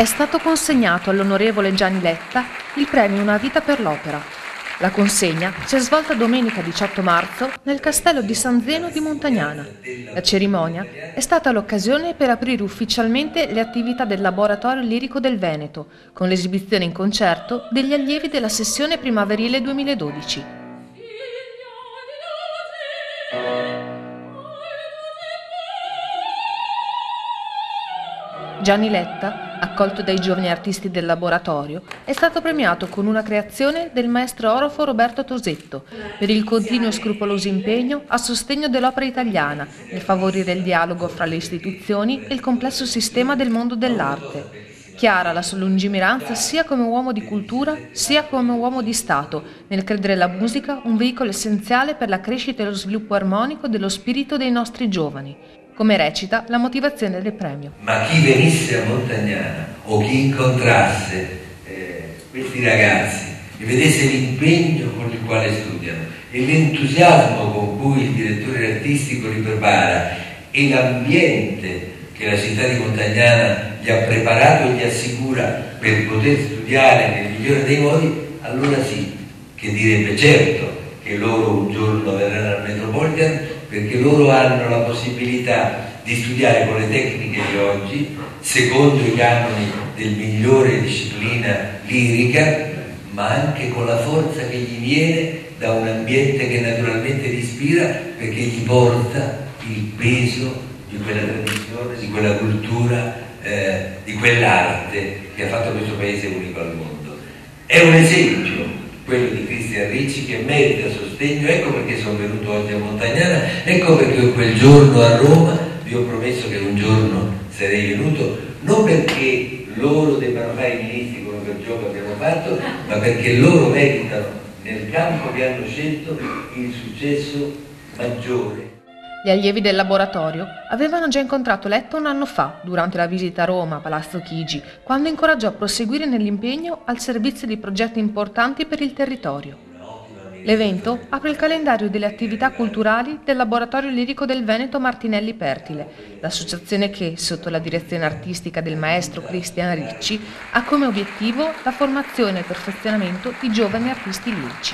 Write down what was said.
È stato consegnato all'onorevole Gianni Letta il premio Una vita per l'opera. La consegna si è svolta domenica 18 marzo nel castello di San Zeno di Montagnana. La cerimonia è stata l'occasione per aprire ufficialmente le attività del Laboratorio Lirico del Veneto, con l'esibizione in concerto degli allievi della sessione primaverile 2012. Gianni Letta, accolto dai giovani artisti del laboratorio, è stato premiato con una creazione del maestro orafo Roberto Tosetto per il continuo e scrupoloso impegno a sostegno dell'opera italiana nel favorire il dialogo fra le istituzioni e il complesso sistema del mondo dell'arte. Chiara la sua lungimiranza sia come uomo di cultura sia come uomo di Stato, nel credere la musica un veicolo essenziale per la crescita e lo sviluppo armonico dello spirito dei nostri giovani. Come recita la motivazione del premio. Ma chi venisse a Montagnana o chi incontrasse questi ragazzi e vedesse l'impegno con il quale studiano e l'entusiasmo con cui il direttore artistico li prepara e l'ambiente che la città di Montagnana gli ha preparato e gli assicura per poter studiare nel migliore dei modi, allora sì, che direbbe certo che loro un giorno verranno al Metropolitan, perché loro hanno la possibilità di studiare con le tecniche di oggi, secondo i canoni del migliore disciplina lirica, ma anche con la forza che gli viene da un ambiente che naturalmente li ispira, perché gli porta il peso di quella tradizione, di quella cultura, di quell'arte che ha fatto questo paese unico al mondo. È un esempio quello di Cristian Ricci, che merita sostegno. Ecco perché sono venuto oggi a Montagnana, ecco perché quel giorno a Roma vi ho promesso che un giorno sarei venuto, non perché loro debbano fare i ministri come quel gioco abbiamo fatto, ma perché loro meritano nel campo che hanno scelto il successo maggiore. Gli allievi del laboratorio avevano già incontrato Letta un anno fa, durante la visita a Roma, a Palazzo Chigi, quando incoraggiò a proseguire nell'impegno al servizio di progetti importanti per il territorio. L'evento apre il calendario delle attività culturali del Laboratorio Lirico del Veneto Martinelli Pertile, l'associazione che, sotto la direzione artistica del maestro Cristian Ricci, ha come obiettivo la formazione e il perfezionamento di giovani artisti lirici.